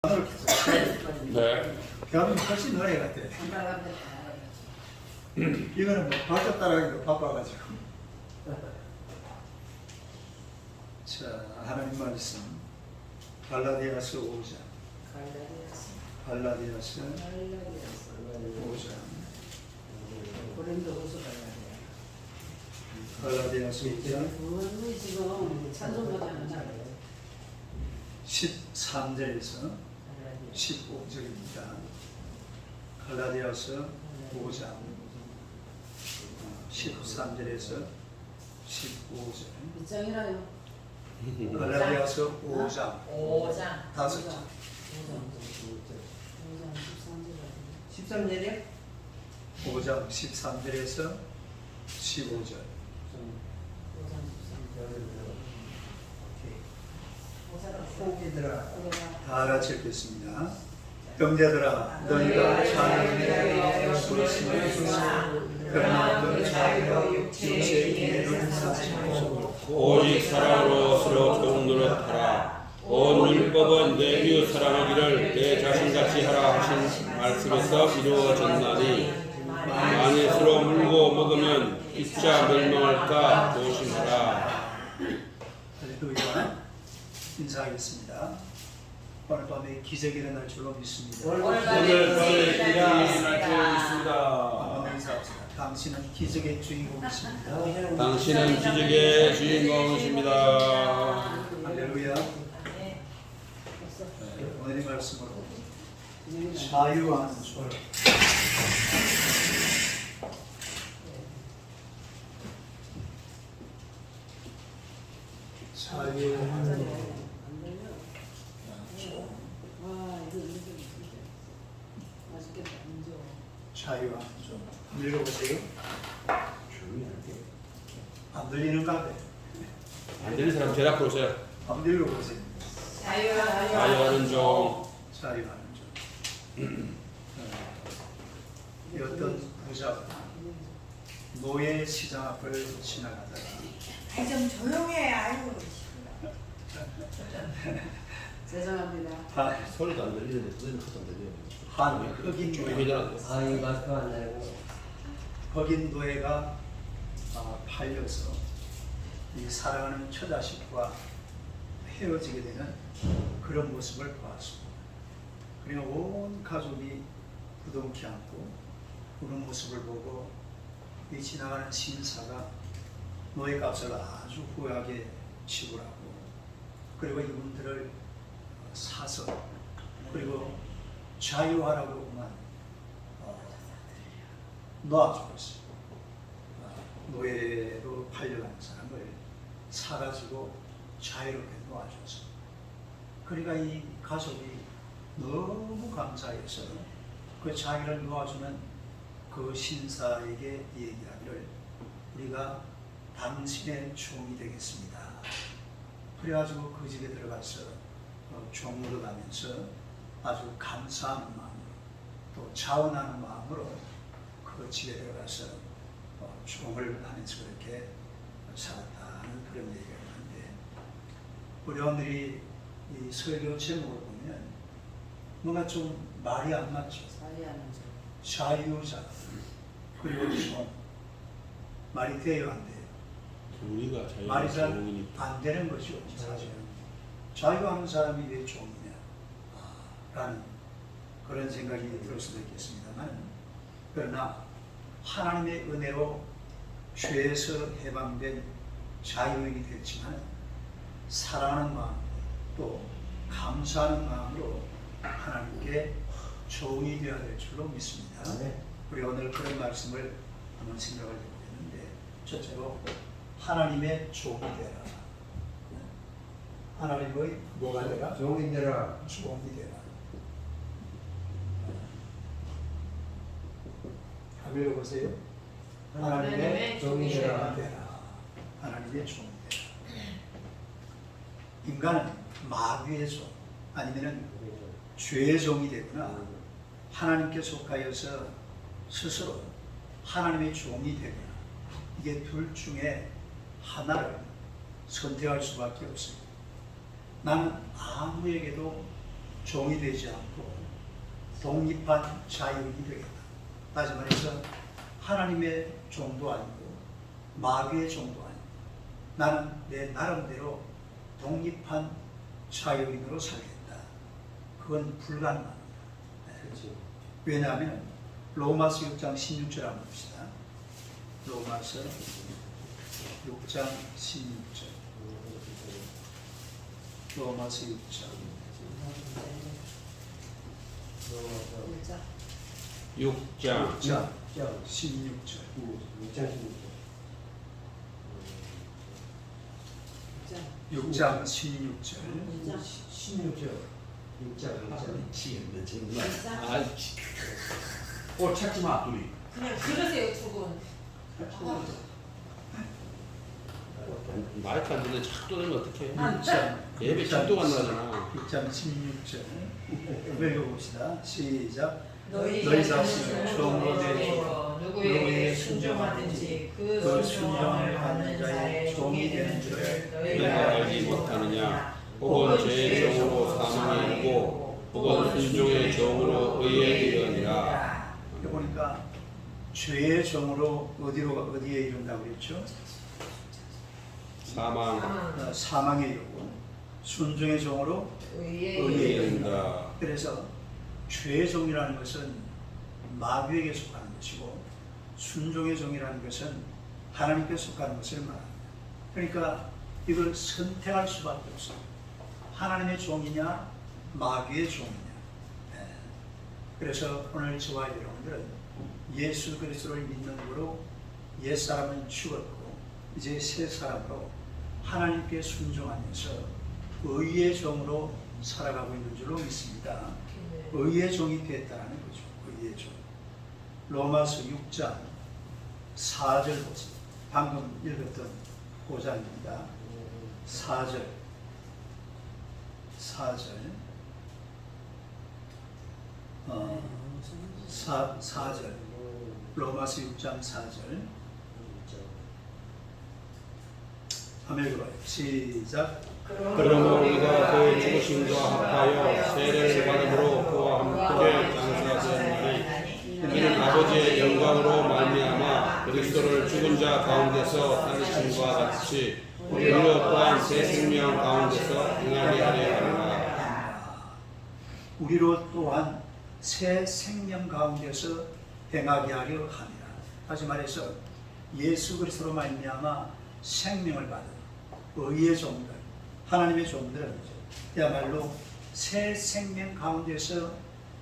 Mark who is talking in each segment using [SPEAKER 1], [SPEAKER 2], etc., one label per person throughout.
[SPEAKER 1] 네.
[SPEAKER 2] 대한민국 훨씬 노래 같아. 이거는 뭐 발톱 따라가기도 바빠가지고. 자, 하나님 말씀. 갈라디아서 5장. 갈라디아서 5장. 갈라디아서 5장.
[SPEAKER 3] 지금 찬송가잖아.
[SPEAKER 2] 13절에서 15절입니다. 갈라디아서 5장 13절에서 15절.
[SPEAKER 3] 몇 장이라요?
[SPEAKER 2] 갈라디아서 5장
[SPEAKER 3] 5장.
[SPEAKER 2] 5장
[SPEAKER 3] 13절이요?
[SPEAKER 2] 5장 13절에서 15절. 다 같이 읽겠습니다. 형제들아, 너희가 자유의 부르심을 주시고 그러나 그 자유로 육체의 기회를 사지 말고
[SPEAKER 1] 오직 사랑으로 서로 종노릇하라. 온 율법은 내 이웃 사랑하기를 내 자신같이 하라 하신 말씀에서 이루어졌나니 만일 서로 물고 먹으면 피차 멸망할까 조심하라.
[SPEAKER 2] 할렐루야. 인사하겠습니다. 오늘 밤에 기적이 일어날 줄로 믿습니다.
[SPEAKER 1] 오늘 밤에 기적이 일어날 줄 믿습니다.
[SPEAKER 2] 한번 인사합시다. 당신은 기적의 주인공이십니다.
[SPEAKER 1] 당신은 기적의 주인공이십니다.
[SPEAKER 2] 할렐루야. 오늘의 말씀으로 자유하는 줄. 자유하는 줄. 자유하는 줄. 한번 읽어보세요. 안 들리는가 봐.
[SPEAKER 1] 안 되는 사람 제일 앞으로 오세요.
[SPEAKER 2] 한번 읽어보세요.
[SPEAKER 1] 자유하는 종.
[SPEAKER 2] 자유하는 줄. 어떤 부자가 노예 시장 앞을 지나가다가
[SPEAKER 4] 아이 좀 조용해. 아이고.
[SPEAKER 3] 죄송합니다.
[SPEAKER 5] 소리도 안 들리는데 소리는 하도 안 들려요.
[SPEAKER 2] 한 흑인 노예,
[SPEAKER 5] 이 마스크 안 나요.
[SPEAKER 2] 흑인 노예가 팔려서 이 사랑하는 처자식과 헤어지게 되는 그런 모습을 보았습니다. 그리고 온 가족이 부둥켜 안고 그런 모습을 보고 이 지나가는 신사가 노예값을 아주 후하게 지불하고 그리고 이분들을 사서 그리고 자유하라고만 놓아주고 있어요. 노예로 팔려가는 사람을 사가지고 자유롭게 놓아줘서 그러니까 이 가족이 너무 감사해서 그 자기를 놓아주는 그 신사에게 얘기하기를 우리가 당신의 종이 되겠습니다. 그래가지고 그 집에 들어가서 종으로 가면서 아주 감사하는 마음으로 또 자원하는 마음으로 그 집에 들어가서 종을 하면서 그렇게 살았다는 그런 얘기가 있는데 우리 오늘이 이 설교 제목을 보면 뭔가 좀 말이 안 맞죠. 자유자 그리고 종 말이 돼요 안 돼요?
[SPEAKER 1] 우리가
[SPEAKER 2] 말이
[SPEAKER 1] 자유의
[SPEAKER 2] 잘
[SPEAKER 1] 종이니까.
[SPEAKER 2] 안 되는 거죠 사실은. 자유하는 사람이 왜 종이냐 라는 그런 생각이 들 수도 있겠습니다만 그러나 하나님의 은혜로 죄에서 해방된 자유인이 됐지만 사랑하는 마음 또 감사하는 마음으로 하나님께 종이 되어야 될 줄로 믿습니다. 우리 오늘 그런 말씀을 한번 생각을 해보겠는데 첫째로 하나님의 종이 되라. 하나님의 뭐가 되라?
[SPEAKER 5] 종이 되라.
[SPEAKER 2] 종이 되라. 한번 읽어보세요. 하나님의
[SPEAKER 5] 종이 되라.
[SPEAKER 2] 하나님의 종이 되라. 인간은 마귀의 종 아니면 죄의 종이 되거나 하나님께 속하여서 스스로 하나님의 종이 되거나 이게 둘 중에 하나를 선택할 수밖에 없어요. 나는 아무에게도 종이 되지 않고 독립한 자유인이 되겠다. 다시 말해서 하나님의 종도 아니고 마귀의 종도 아니고 나는 내 나름대로 독립한 자유인으로 살겠다. 그건 불가능합니다.
[SPEAKER 5] 그렇지.
[SPEAKER 2] 왜냐하면 로마서 6장 16절 한번 봅시다. 로마서 6장 16절. 로마서 6장.
[SPEAKER 3] 진짜.
[SPEAKER 1] 6장
[SPEAKER 2] 6장 16절. 6장 16절.
[SPEAKER 3] 진짜.
[SPEAKER 5] 16절. 6장.
[SPEAKER 1] 미치겠네 정말.
[SPEAKER 3] 진짜.
[SPEAKER 1] 아, 꼴 찾지 마 둘이.
[SPEAKER 3] 그냥 들으세요 두 분.
[SPEAKER 1] 마이크 안 듣는데 자꾸 떠들면 어떡해.
[SPEAKER 2] 6장
[SPEAKER 1] 예배 진도가 안 나잖아.
[SPEAKER 2] 6장 16절. 읽어봅시다. 시작.
[SPEAKER 3] 너희
[SPEAKER 2] 너희
[SPEAKER 3] 자신을
[SPEAKER 2] 자신을
[SPEAKER 3] 종으로
[SPEAKER 2] 종으로
[SPEAKER 3] 내고 누구에게 순종하든지 그 순종을 받는 자의 종이 되는 줄을
[SPEAKER 1] 너희가 알지 못하느냐. 혹은 죄의 종으로 사망에 이르고 혹은 순종의 종으로 의에 이르느니라.
[SPEAKER 2] 여기 보니까 죄의 종으로 어디에 이른다고 그랬죠?
[SPEAKER 1] 사망
[SPEAKER 2] 사망에 이르고 순종의 종으로
[SPEAKER 3] 의에
[SPEAKER 2] 의에
[SPEAKER 1] 이른다.
[SPEAKER 2] 그래서 죄의 종이라는 것은 마귀에게 속하는 것이고 순종의 종이라는 것은 하나님께 속하는 것을 말합니다. 그러니까 이걸 선택할 수밖에 없어요. 하나님의 종이냐 마귀의 종이냐. 네. 그래서 오늘 저와 여러분들은 예수 그리스도를 믿는 으로 옛사람은 죽었고 이제 새 사람으로 하나님께 순종하면서 의의 종으로 살아가고 있는 줄로 믿습니다. 의의 종이 됐다는 거죠. 의의 종. 로마서 6장 4절 보세요. 방금 읽었던 고장입니다. 4절. 로마서 6장 4절. 한번 읽어봐요. 시작.
[SPEAKER 1] 그러므로 우리가 그의 죽으심과 합하여 세례를 받음으로 그와 함께 장사되었나니 이는 아버지의 영광으로 말미암아 그리스도를 죽은 자 가운데서 살리심과 같이 우리로 또한 새 생명 가운데서 행하게 하려 하리라.
[SPEAKER 2] 우리로 또한 새 생명 가운데서 행하게 하려 합니다. 다시 말해서 예수 그리스도로 말미암아 생명을 받은 의의 종들, 하나님의 종들은 야말로 새 생명 가운데서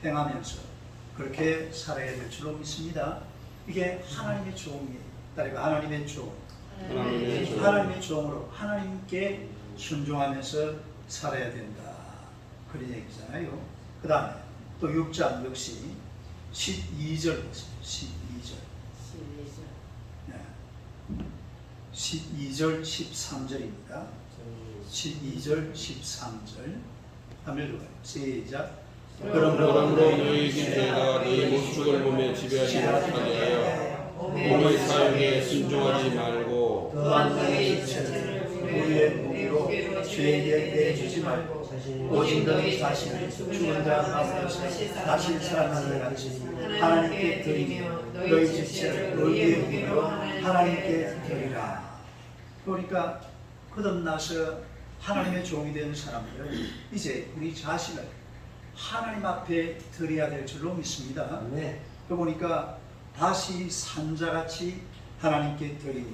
[SPEAKER 2] 행하면서 그렇게 살아야 될 줄로 믿습니다. 이게 하나님의 종이에요. 그러니까 하나님의 종, 하나님의 종으로 하나님께 순종하면서 살아야 된다. 그런 얘기잖아요. 그 다음에 또 6장 역시 12절 보세요. 12절. 12절 13절입니다. 12절 13절 한번 읽어봐요. 시작.
[SPEAKER 1] 그러므로 너희 죄가 너희 목축을 몸에 지배하지 못하게 하여 몸의 사욕에 순종하지 말고
[SPEAKER 3] 또한 너희 자체를
[SPEAKER 2] 우리의 무기로 죄에게 내주지 말고 오직 너희 자신을 죽은 자 가운데서 다시 살아나는 같이 하나님께 드리며 너희 지체를 의의 무기로 하나님께 드리라. 그러니까 거듭나서 하나님의 종이 된 사람들은 이제 우리 자신을 하나님 앞에 드려야 될 줄로 믿습니다.
[SPEAKER 5] 네.
[SPEAKER 2] 그러니까 다시 산자같이 하나님께 드리며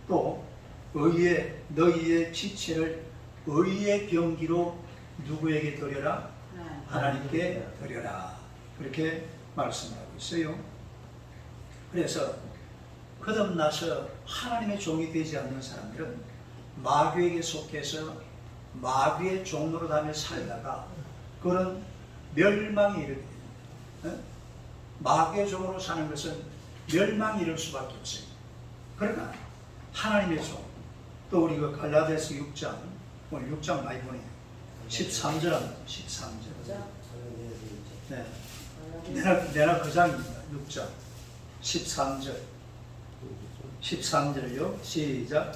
[SPEAKER 2] 또 너희의 지체를 의의 병기로 누구에게 드려라? 하나님께 드려라. 그렇게 말씀하고 있어요. 그래서 거듭나서 하나님의 종이 되지 않는 사람들은 마귀에게 속해서 마귀의 종으로 다며 살다가 그런 멸망에 이르게 됩니다. 마귀의 종으로 사는 것은 멸망에 이를 수밖에 없어요. 그러나 하나님의 종, 또 우리가 갈라디아서 6장, 오늘 6장 많이 보네요. 13절 합니다. 13절. 네. 내가 그 장입니다. 6장 13절. 13절요. 시작.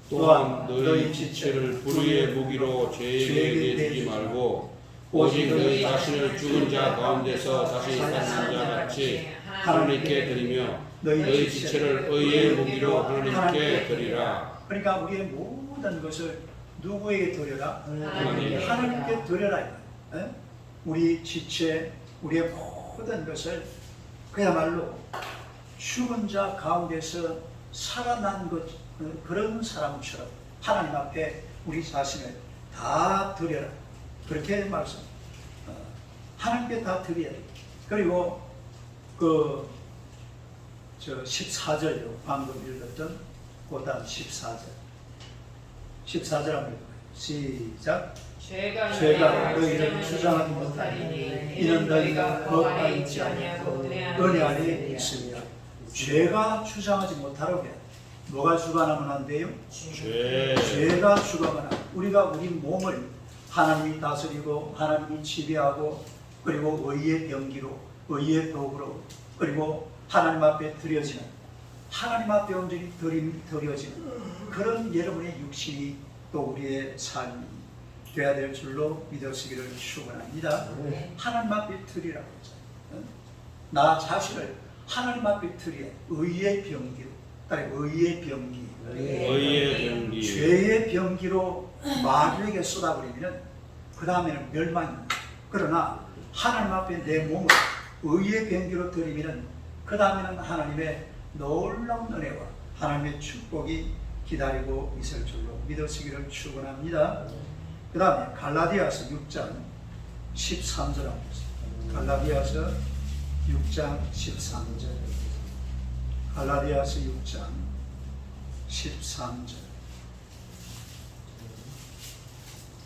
[SPEAKER 1] 또한 너희 지체를 불의의 무기로 죄에게 내주지 말고 오직 너희 자신을 죽은 자 가운데서 다시 살아난 자 같이 하나님께 드리며 너희 지체를 의의 무기로 하나님께 드리라.
[SPEAKER 2] 그러니까 우리의 모든 것을 누구에게 드려라?
[SPEAKER 1] 하나님.
[SPEAKER 2] 하나님께 드려라. 에? 우리 지체, 우리의 모든 것을 그야말로 죽은 자 가운데서 살아난 것, 그런 사람처럼 하나님 앞에 우리 자신을 다 드려라. 그렇게 말씀. 하나님께 다 드려야 돼. 그리고 그 14절요. 방금 읽었던 고단 14절. 14절 한번 읽어요. 시작. 죄가 너희를 주장하지 못하니 이는 너희가 법과 있지 아니하고 은혜 안에 있습니다. 죄가 주장하지 못하라고 해요. 뭐가 주관하면 안 돼요? 죄가 주관하면 우리가 우리 몸을 하나님이 다스리고 하나님이 지배하고 그리고 의의 병기로 의의 도구로 그리고 하나님 앞에 드려지는 하나님 앞에 온전히 드려지는 그런 여러분의 육신이 또 우리의 삶이 되어야 될 줄로 믿으시기를 축원합니다. 하나님 앞에 드리라고 했잖아요. 나 자신을 하나님 앞에 드려 의의 병기로 의의 병기
[SPEAKER 1] 의의 병기
[SPEAKER 2] 죄의 병기로 마귀에게 쏟아버리면 그 다음에는 멸망입니다. 그러나 하나님 앞에 내 몸을 의의 병기로 드리면 그 다음에는 하나님의 놀라운 은혜와 하나님의 축복이 기다리고 있을 줄로 믿으시기를 축원합니다. 그 다음에 갈라디아서 6장 13절 한번 보세요. 갈라디아서 6장 13절. 갈라디아서 6장 13절.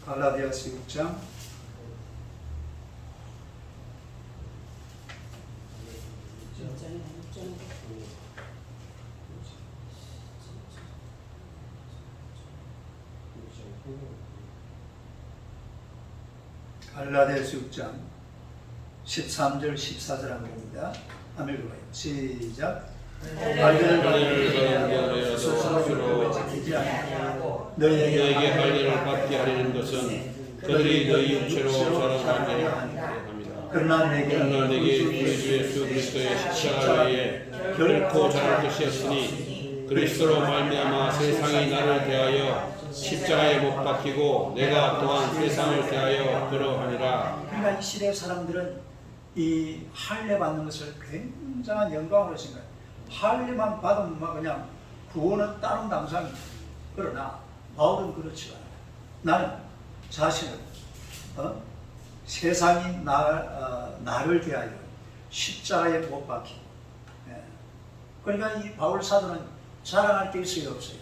[SPEAKER 2] 갈라디아서 6장 6장 13절 14절 한 겁니다. 한번 읽어봐요. 시작.
[SPEAKER 1] 할례를
[SPEAKER 2] 스스로 지키지 아니하고
[SPEAKER 1] 너희에게
[SPEAKER 2] 너희에게
[SPEAKER 1] 할례를 받게 하려는 것은 그들이 너희 육체로 자라나게 합니다.
[SPEAKER 2] 그러나
[SPEAKER 1] 그러나 내게
[SPEAKER 2] 내게
[SPEAKER 1] 우리 주 예수 그리스도의 십자가 외에 결코 자랄 것이 없으니 그리스도로 말미암아 세상이 나를 대하여 십자가에 못 박히고 내가 또한 세상을 대하여 그러하니라.
[SPEAKER 2] 그러니까 이 시대 사람들은 이 할례 받는 것을 굉장한 영광으로 생각해요. 할례만 받으면 막 그냥 구원은 다른 당상이에요. 그러나 바울은 그렇지 않아요. 나는 자신을 세상이 나를 대하여 십자가에 못 박히고 그러니까 이 바울 사도는 자랑할 게 있어요 없어요?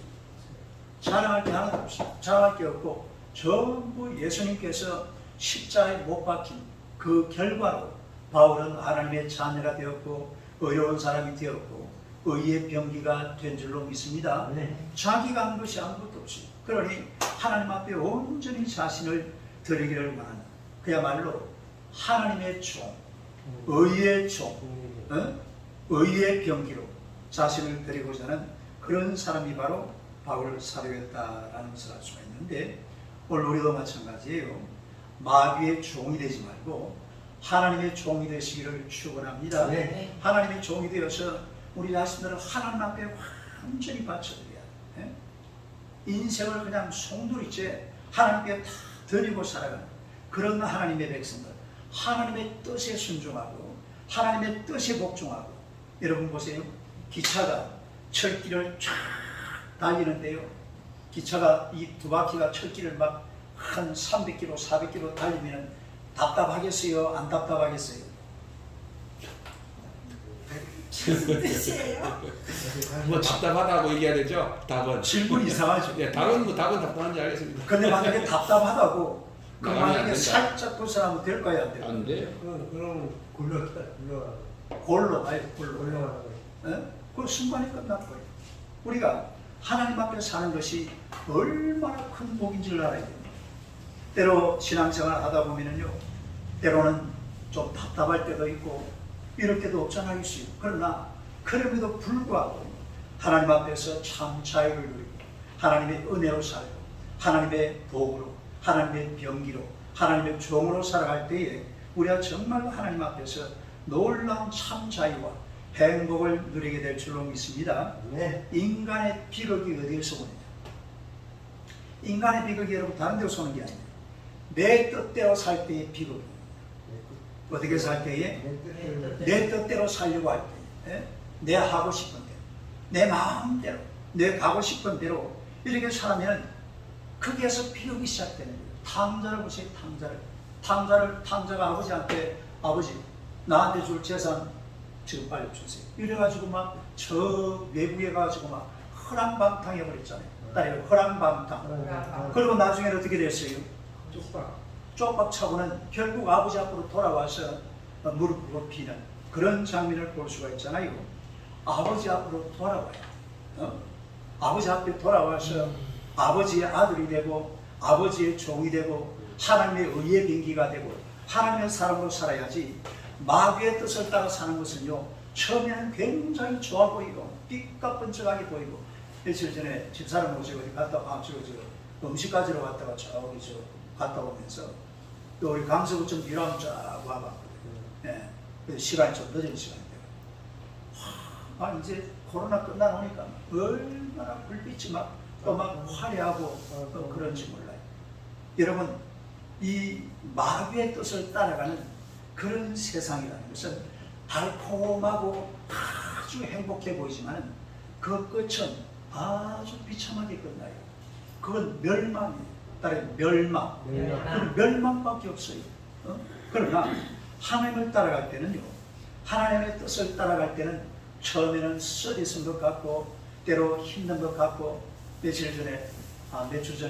[SPEAKER 2] 자랑할 게 하나도 없어요. 자랑할 게 없고 전부 예수님께서 십자가에 못 박힌 그 결과로 바울은 하나님의 자녀가 되었고 의로운 사람이 되었고 의의 병기가 된 줄로 믿습니다. 자기가 한 것이 아무것도 없어요. 그러니 하나님 앞에 온전히 자신을 드리기를 원하는 그야말로 하나님의 종, 의의 종, 의의 병기로 자신을 드리고자 하는 그런 사람이 바로 바울 사도였다라는 것을 알 수가 있는데 오늘 우리도 마찬가지예요. 마귀의 종이 되지 말고 하나님의 종이 되시기를 축원합니다.
[SPEAKER 5] 네.
[SPEAKER 2] 하나님의 종이 되어서 우리 자신들을 하나님 앞에 완전히 바쳐드려야 돼. 인생을 그냥 송두리째 하나님께 다 드리고 살아가는 그런 하나님의 백성들, 하나님의 뜻에 순종하고 하나님의 뜻에 복종하고. 여러분 보세요. 기차가 철길을 쫙 달리는데요, 기차가 이 두 바퀴가 철길을 막 한 300km, 400km 달리면 답답하겠어요? 안 답답하겠어요?
[SPEAKER 4] 무슨 뜻이에요?
[SPEAKER 1] 뭐 답답하다고 얘기해야 되죠? 답은
[SPEAKER 2] 질문 이상하죠?
[SPEAKER 1] 예, 답은 답답한지 알겠습니다.
[SPEAKER 2] 근데 만약에 답답하다고 그
[SPEAKER 1] 아니, 안
[SPEAKER 2] 만약에
[SPEAKER 1] 된다.
[SPEAKER 2] 살짝 벗어나면 될까요? 안 될까요?
[SPEAKER 1] 안 돼요.
[SPEAKER 5] 그럼 굴러가.
[SPEAKER 2] 골로 가요. 골로.
[SPEAKER 5] 올라가라고.
[SPEAKER 2] 그 순간이 끝날 거예요. 우리가 하나님 앞에 사는 것이 얼마나 큰 복인지를 알아야 됩니다. 때로 신앙생활 하다 보면은요, 때로는 좀 답답할 때도 있고 이럴 때도 없잖아 있어요. 그러나 그럼에도 불구하고 하나님 앞에서 참 자유를 누리고 하나님의 은혜로 살고 하나님의 도구로 하나님의 병기로 하나님의 종으로 살아갈 때에 우리가 정말로 하나님 앞에서 놀라운 참 자유와 행복을 누리게 될 줄로 믿습니다.
[SPEAKER 5] 네.
[SPEAKER 2] 인간의 비극이 어디에서 오느냐? 인간의 비극이 여러분 다른 데서 오는 게 아니에요. 내 뜻대로 살 때의 비극. 어떻게 살 때에? 내 뜻대로 살려고 할 때, 예? 내 하고 싶은 대로, 내 마음대로, 내 가고 싶은 대로 이렇게 살면 거기에서 비극이 시작되는 거예요. 탕자를 보세요. 탕자가 아버지한테 아버지 나한테 줄 재산 지금 빨리 주세요. 이래가지고 막 저 외부에 가가지고 막 허랑방탕해 버렸잖아요. 딸이 허랑방탕. 그리고 나중에는 어떻게 됐어요? 쪽박 차고는 결국 아버지 앞으로 돌아와서 무릎 꿇고 는 그런 장면을 볼 수가 있잖아요. 아버지 앞으로 돌아와요. 아버지 앞에 돌아와서 아버지의 아들이 되고 아버지의 종이 되고 하나님의 의의 병기가 되고 하나님의 사람으로 살아야지. 마귀의 뜻을 따라 사는 것은요, 처음에는 굉장히 좋아 보이고 삐까뻔쩍하게 보이고. 며칠 전에 집사람 모시고 어디 갔다 음식 가지러 갔다가 저기 갔다 오면서 또 우리 강서구 좀 비라면 쫙 와봤거든요. 예, 시간이 좀 늦은 시간인데, 이제 코로나 끝나놓으니까 얼마나 불빛이 또 막 화려하고 또 그런지 몰라요. 여러분, 이 마귀의 뜻을 따라가는 그런 세상이라는 것은 달콤하고 아주 행복해 보이지만 그 끝은 아주 비참하게 끝나요. 그건 멸망이에요. 따라서 멸망. 그건 멸망밖에 없어요. 그러나 하나님을 따라갈 때는요, 하나님의 뜻을 따라갈 때는 처음에는 쓰디쓴 것 같고 때로 힘든 것 같고, 며칠 전에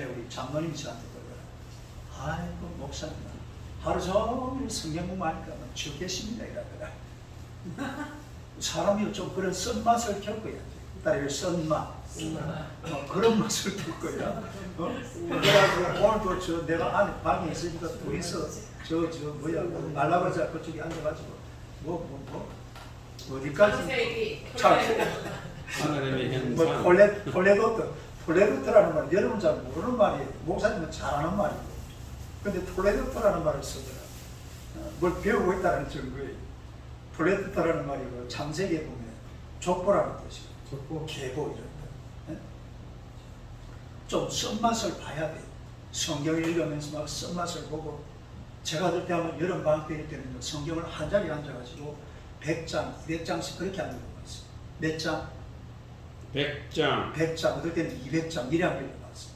[SPEAKER 2] 우리 장로님이 저한테 그러더라. 아이고 목사님, 하루 종일 성경 공부하니까 죽겠습니다 이러더라. 사람이 좀 그런 쓴맛을 겪어야 돼. 딸이 쓴맛. 그런 맛을 겪어야. 그래가지고 오늘도 내가 안에 방에 있으니까 둘이서 말라버자 그쪽에 앉아가지고 어디까지
[SPEAKER 1] 하나님의 현상.
[SPEAKER 2] 톨레도트라는 말 여러분 잘 모르는 말이에요. 목사님은 잘 아는 말이에요. 근데 톨레도트라는 말을 쓰더라. 뭘 배우고 있다는 증거예요. 톨레도트라는 말이 창세기에 보면 족보라는 뜻이에요.
[SPEAKER 5] 족보.
[SPEAKER 2] 계보 이런 거. 좀 쓴맛을 봐야 돼요. 성경을 읽으면서 막 쓴맛을 보고, 제가 그때 하면 여름 방학 때는 성경을 한 자리에 앉아가지고 100장, 200장씩 그렇게 안 읽어봤어요. 몇 장?
[SPEAKER 1] 100장.
[SPEAKER 2] 100장, 어떨 때는 200장 이래 안 읽어봤어요.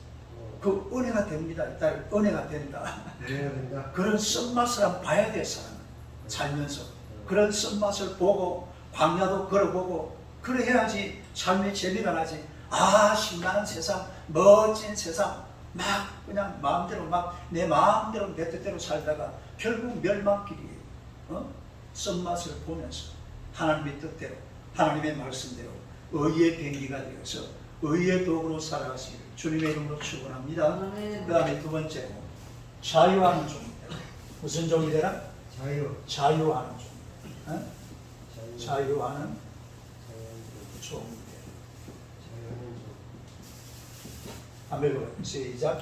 [SPEAKER 2] 그 은혜가 됩니다. 일단 은혜가 된다.
[SPEAKER 5] 된다.
[SPEAKER 2] 그런 쓴맛을 한번 봐야 돼, 사람은. 살면서. 그런 쓴맛을 보고 광야도 걸어보고 그래야지 삶의 재미가 나지. 신나는 세상, 멋진 세상 막 그냥 마음대로 내 마음대로 내 뜻대로 살다가 결국 멸망길이에요. 쓴맛을 보면서 하나님의 뜻대로, 하나님의 말씀대로 의의 병기가 되어서 의의 도구로 살아가시기를 주님의 이름으로 축원합니다. 그 다음에 두 번째로 자유하는 종이다. 무슨 종이 되라? 자유하는 종. 자유하는 종이 되라. 아멘. 시작.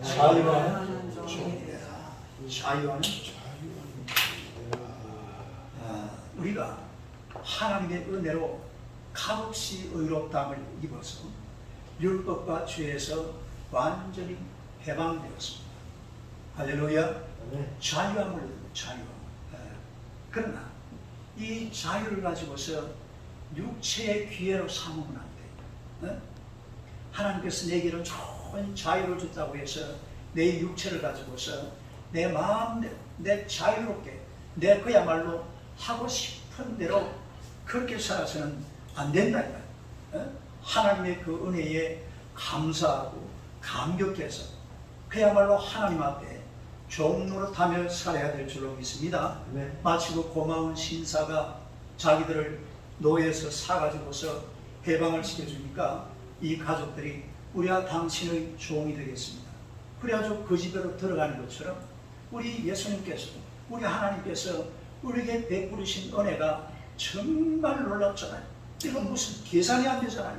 [SPEAKER 2] 자유하는 종이 되라. 자유하는 종. 우리가 하나님의 은혜로 값없이 의롭다함을 입어서 율법과 죄에서 완전히 해방되었습니다. 할렐루야. 자유함을 얻는 자유함. 그러나 이 자유를 가지고서 육체의 기회로 삼으면 안 돼요. 하나님께서 내게는 좋은 자유를 줬다고 해서 내 육체를 가지고서 내 마음대로, 내 자유롭게, 내 그야말로 하고 싶은 대로 그렇게 살아서는 안 된다. 하나님의 그 은혜에 감사하고 감격해서 그야말로 하나님 앞에 종노릇하며 살아야 될 줄로 믿습니다. 마치 그 고마운 신사가 자기들을 노예에서 사가지고서 해방을 시켜주니까 이 가족들이 우리가 당신의 종이 되겠습니다. 그래가지고 그 집으로 들어가는 것처럼 우리 예수님께서, 우리 하나님께서 우리에게 베푸르신 은혜가 정말 놀랍잖아요. 이건 무슨 계산이 안 되잖아요.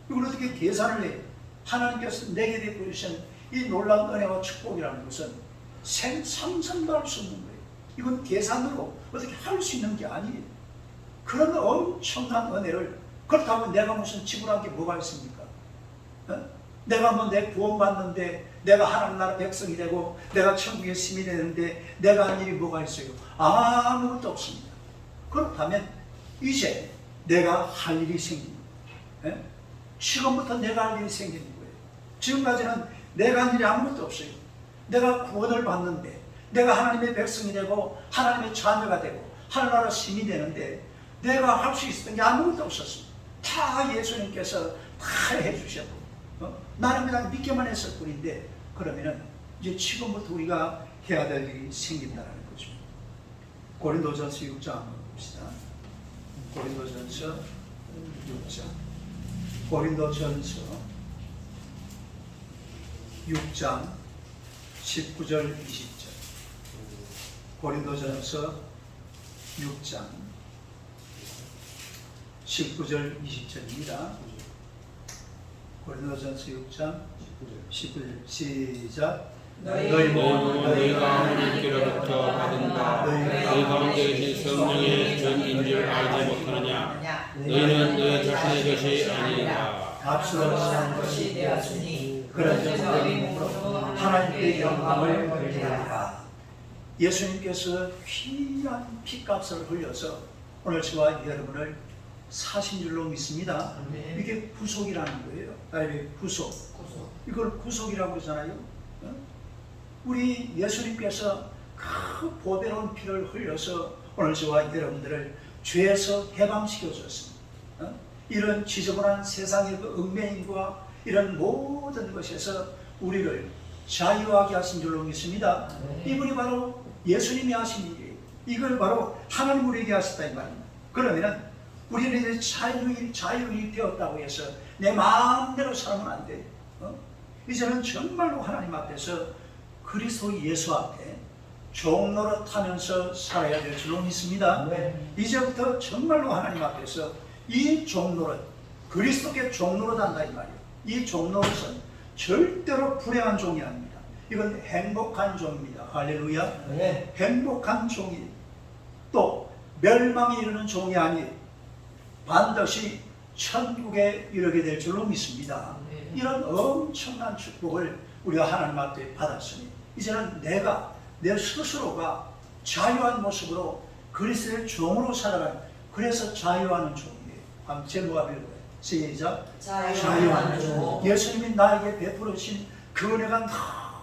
[SPEAKER 2] 이걸 어떻게 계산을 해요? 하나님께서 내게 베푸르신 이 놀라운 은혜와 축복이라는 것은 상상도 할 수 없는 거예요. 이건 계산으로 어떻게 할 수 있는 게 아니에요. 그런 엄청난 은혜를, 그렇다면 내가 무슨 지불한 게 뭐가 있습니까? 내가 뭐 내 구원받는데, 내가 하나님 나라 백성이 되고 내가 천국의 시민이 되는데 내가 한 일이 뭐가 있어요? 아무것도 없습니다. 그렇다면 이제 내가 할 일이 생깁니다. 지금부터 내가 할 일이 생기는 거예요. 지금까지는 내가 한 일이 아무것도 없어요. 내가 구원을 받는데, 내가 하나님의 백성이 되고 하나님의 자녀가 되고 하나님 나라 시민이 되는데 내가 할 수 있었던 게 아무것도 없었습니다. 다 예수님께서 다 해주셨고 나는 그냥 믿기만 했을 뿐인데, 그러면은 이제 지금부터 우리가 해야 될 일이 생긴다는 거죠. 고린도전서 6장 한번 봅시다. 고린도전서 6장. 고린도전서 6장 19절 20절. 고린도전서 6장 19절 20절입니다. 고린도전서 6장 19절 시작.
[SPEAKER 1] 너희 몸은 너희가 하나님께로부터 받은 바 너희 가운데 계신 성령의 전인 줄 알지 못하느냐. 너희는 너희 자신의 것이 아니라
[SPEAKER 2] 값으로만
[SPEAKER 3] 것이 되었으니
[SPEAKER 2] 그래서 너희 몸으로 하나님께 영광을 돌리라. 예수님께서 귀한 피값을 흘려서 오늘 저와 여러분을 사신 줄로 믿습니다. 이게 구속이라는 거예요. 구속. 이걸 구속이라고 그러잖아요. 우리 예수님께서 그 보배로운 피를 흘려서 오늘 저와 여러분들을 죄에서 해방시켜 주었습니다. 이런 지저분한 세상의 그 얽매임과 이런 모든 것에서 우리를 자유하게 하신 줄로 믿습니다. 이분이 바로 예수님이 하신 일이에요. 이걸 바로 하나님 우리에게 하셨다 이 말입니다. 그러면은 우리는 이제 자유인이 되었다고 해서 내 마음대로 살면 안 돼요. 이제는 정말로 하나님 앞에서 그리스도 예수 앞에 종노릇 하면서 살아야 될 줄로 믿습니다. 이제부터 정말로 하나님 앞에서 이 종노릇, 그리스도께 종노릇 한다 이 말이에요. 이 종노릇은 절대로 불행한 종이 아닙니다. 이건 행복한 종입니다. 할렐루야. 행복한 종이, 또 멸망에 이르는 종이 아니 반드시 천국에 이르게 될 줄로 믿습니다. 이런 엄청난 축복을 우리가 하나님 앞에 받았으니 이제는 내 스스로가 자유한 모습으로 그리스도의 종으로 살아가는, 그래서 자유하는 종이에요. 한번 제목을 읽어요. 시작. 자유하는 종. 예수님이 나에게 베풀으신 그 은혜가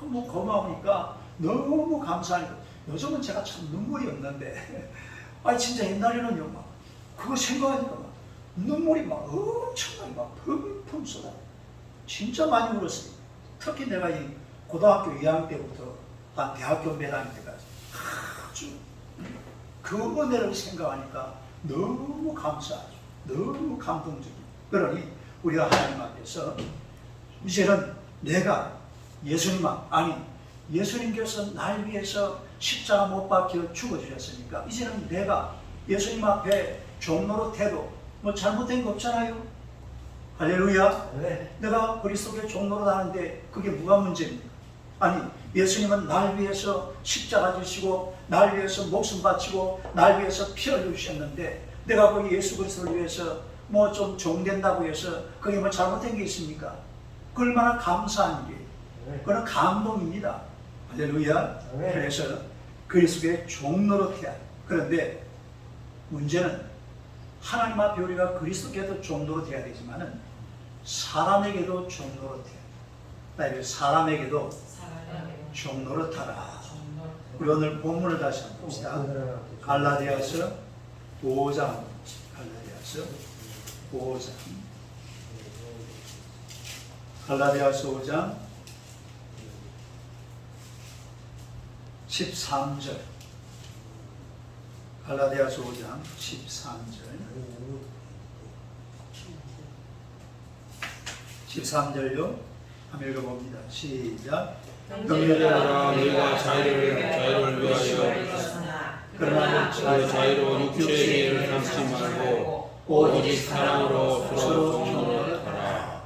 [SPEAKER 2] 너무 고마우니까 너무 감사하니까 요즘은 제가 참 눈물이 없는데 진짜 옛날에는요 막 그거 생각하니까 막 눈물이 막 엄청나게 막 펑펑 쏟아. 진짜 많이 울었어요. 특히 내가 이 고등학교 2학년 때부터 한 대학교 몇 학년 때까지 아주 그 은혜를 생각하니까 너무 감사하죠. 너무 감동적이에요. 그러니 우리가 하나님 앞에서 이제는 내가 예수님께서 날 위해서 십자가 못 박혀 죽어주셨으니까 이제는 내가 예수님 앞에 종로로 태도 뭐 잘못된 거 없잖아요. 할렐루야. 내가 그리스도께 종로로 하는데 그게 뭐가 문제입니까? 예수님은 날 위해서 십자가 지시고 날 위해서 목숨 바치고 날 위해서 피 흘려주셨는데 내가 그 예수 그리스도를 위해서 뭐 좀 종된다고 해서 그게 뭐 잘못된 게 있습니까? 그 얼마나 감사한 일이에요. 그건 감동입니다. 할렐루야. 그래서 그리스도의 종로로 태야. 그런데 문제는 하나님 앞에 우리가 그리스도께도 종로로 돼야 되지만은 사람에게도 종로로 태야. 사람에게도 종로로 타라. 우리 오늘 본문을 다시 한번 봅시다. 갈라디아서 5장. 갈라디아서 5장. 갈라디아서 5장 13절. 갈라디아서 5장 13절. 13절요. 한번 읽어봅니다. 시작.
[SPEAKER 1] 형제들아 너희가 자유를 위하여 그러나 그 자유로 육체의 기회를 삼지 말고 오직 사랑으로 서로 종로를 하라.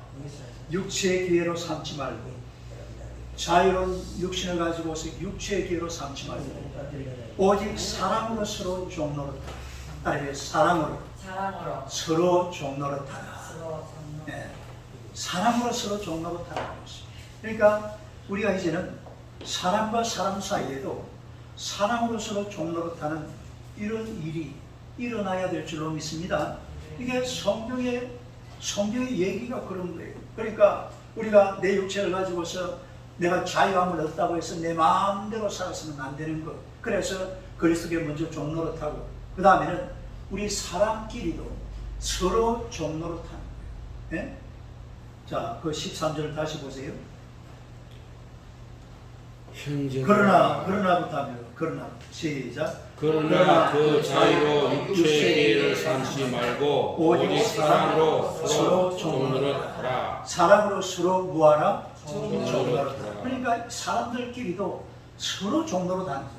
[SPEAKER 2] 육체의 기회로 삼지 말고 자유로운 육신을 가지고서 육체의 기회로 삼지 말고 오직 사랑으로 서로 종노릇하라. 아니 사랑으로
[SPEAKER 3] 사랑으로
[SPEAKER 2] 서로 종노릇하라.
[SPEAKER 3] 서로
[SPEAKER 2] 네. 사랑으로 서로 종노릇하라는 것이. 그러니까 우리가 이제는 사람과 사람 사이에도 사랑으로 서로 종노릇하는 이런 일이 일어나야 될 줄로 믿습니다. 이게 성경의 얘기가 그런 거예요. 그러니까 우리가 내 육체를 가지고서 내가 자유함을 얻다고 해서 내 마음대로 살아서는 안 되는 것. 그래서 그리스도께 먼저 종노릇하고 그 다음에는 우리 사람끼리도 서로 종노릇하는 거예요. 네? 자, 그 13절 다시 보세요.
[SPEAKER 1] 형제
[SPEAKER 2] 그러나부터 하면 그러나 시작.
[SPEAKER 1] 그러나 그 자유로 육체의 기회를 삼지 말고 오직 사랑으로 서로 종노릇하라.
[SPEAKER 2] 사랑으로 서로 무하라.
[SPEAKER 1] 종노릇하라.
[SPEAKER 2] 그러니까 사람들끼리도 서로 종로로 다니죠.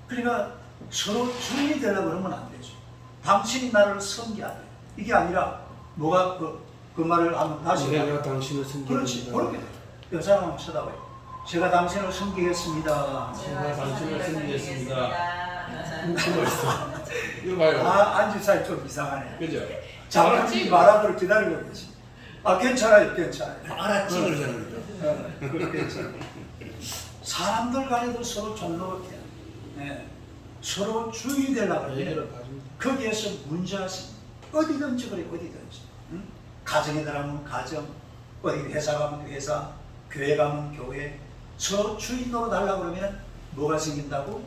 [SPEAKER 2] 그러니까 서로 주인이 되려고 그러면 안 되죠. 당신이 나를 섬겨야 돼. 이게 아니라 뭐가 그 말을 하면 다시
[SPEAKER 1] 내가 당신을 섬기겠습니다.
[SPEAKER 2] 그렇지. 그렇게 돼. 여자를 한번 쳐다봐요. 제가 당신을 섬기겠습니다.
[SPEAKER 1] 제가 당신을 섬기겠습니다. 멋있어. 이거 봐요.
[SPEAKER 2] 안주사이 좀 이상하네.
[SPEAKER 1] 그죠?
[SPEAKER 2] 자기 말하도록 기다리고 계시. 괜찮아요.
[SPEAKER 5] 알아찍을 사람이다.
[SPEAKER 2] 괜찮아요. 사람들 간에도 서로 종로롭게 서로 주인이 되려고 하면 거기에서 문제가 있습니다. 어디든지 그래, 어디든지. 응? 가정에 들어가면 가정, 어디 회사 가면 회사, 교회 가면 교회. 서로 주인 노릇하려고 그러면 뭐가 생긴다고?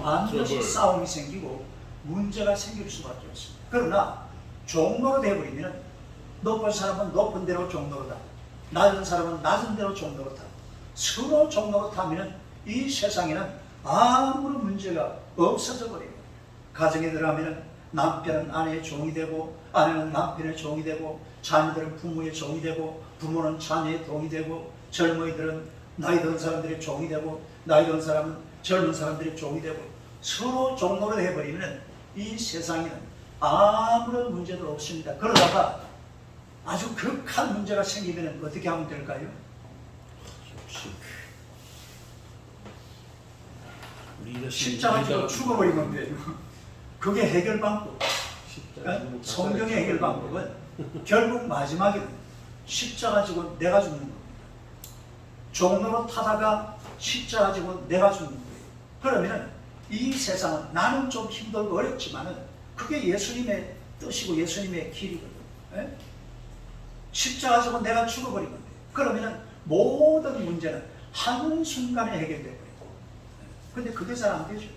[SPEAKER 2] 반드시 싸움이 생기고 문제가 생길 수밖에 없습니다. 그러나 종로로 되어버리면 높은 사람은 높은 대로 종로로다. 낮은 사람은 낮은 대로 종로로다. 서로 종로로타면 이 세상에는 아무런 문제가 없어져 버려요. 가정에 들어가면 남편은 아내의 종이 되고 아내는 남편의 종이 되고 자녀들은 부모의 종이 되고 부모는 자녀의 종이 되고 젊은이들은 나이 든 사람들의 종이 되고 나이 든 사람은 젊은 사람들의 종이 되고 서로 종로를 해버리면 이 세상에는 아무런 문제도 없습니다. 그러다가 아주 극한 문제가 생기면 어떻게 하면 될까요? 십자가로 죽어버리면 돼요. 그게 해결 방법. 성경의 해결 방법은 결국 마지막에는 십자가 지고 내가 죽는 겁니다. 종로로 타다가 십자가 지고 내가 죽는 거예요. 그러면 이 세상은 나는 좀 힘들고 어렵지만은 그게 예수님의 뜻이고 예수님의 길이거든요. 예? 십자가 지고 내가 죽어버리면 돼요. 그러면 모든 문제는 한순간에 해결돼 버려요. 근데 그게 잘 안 되죠.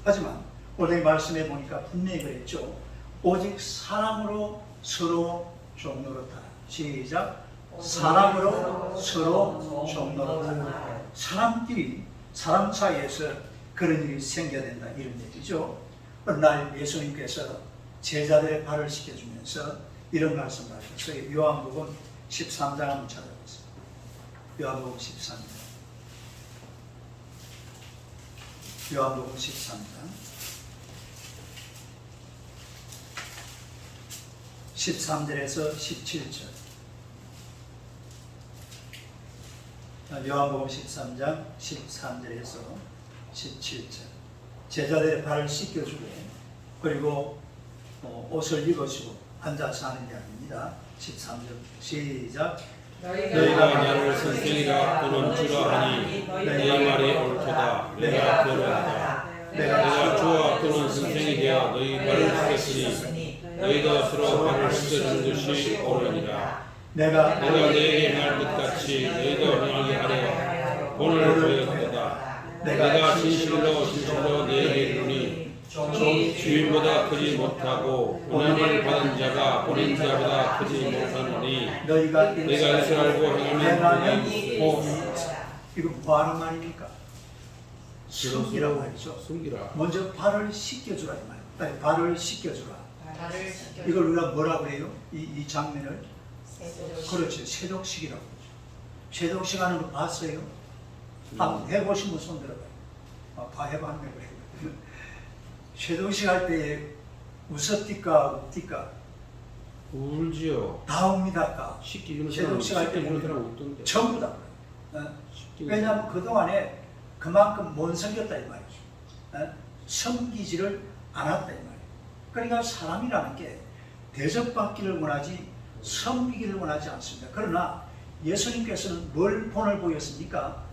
[SPEAKER 2] 하지만 오늘 말씀해 보니까 분명히 그랬죠. 오직 사랑으로 서로 종노릇하라. 시작. 사랑으로 서로 종노릇하라. 사람끼리 사람 사이에서 그런 일이 생겨야 된다 이런 얘기죠. 어느 날 예수님께서 제자들의 발을 씻겨주면서 이런 말씀을 하셨어요. 요한복음 13장 한번 찾아보세요. 요한복음 13장. 요한복음 13장 13절에서 17절. 요한복음 13장 13절에서 17절. 제자들의 발을 씻겨주고 그리고 옷을 입어주고 앉아서 하는 이야기입니다. 13절 시작.
[SPEAKER 1] 너희가 나를 선생이라 또는 주라 하니 내 말이 옳도다. 내가 그러하다. 내가 주와 또는 선생이 되어 너희 발을 씻겼으니 너희도 서로 발을 씻겨주는 것이 옳으니라.
[SPEAKER 2] 내가
[SPEAKER 1] 너에게 말 것 같이 너희도 행하게 하려 오늘 보였도다. 내가 진실로 너에게 이르노니 주인보다 크지 못하고 은혜를 받은 자가 보낸 자보다 크지 못하노니
[SPEAKER 2] 너희가
[SPEAKER 1] 이것을 알고 행하면
[SPEAKER 2] 이거 뭐 하는 말입니까? 숨기라고 했죠.
[SPEAKER 1] 숨기라.
[SPEAKER 2] 먼저 발을 씻겨주라 이 말. 아니, 발을 씻겨주라. 이걸 우리가 뭐라고 해요? 이 장면을 그렇지 세독식이라고 그러죠. 세독식 하는 거 봤어요? 한번 해보신 분 손 들어봐요. 다 해봤네 그래. 세독식 할 때에 웃었디까 웃디까?
[SPEAKER 1] 울지요.
[SPEAKER 2] 다 웁니다까?
[SPEAKER 1] 씻기는
[SPEAKER 2] 세독식 할 때
[SPEAKER 1] 사람 웃던데.
[SPEAKER 2] 전부 다 왜냐하면 그동안에 그만큼 못 섬겼다 이 말이죠. 섬기지를 않았다 이 말이에요. 그러니까 사람이라는 게 대접받기를 원하지 섬기기를 원하지 않습니다. 그러나 예수님께서는 뭘 본을 보였습니까?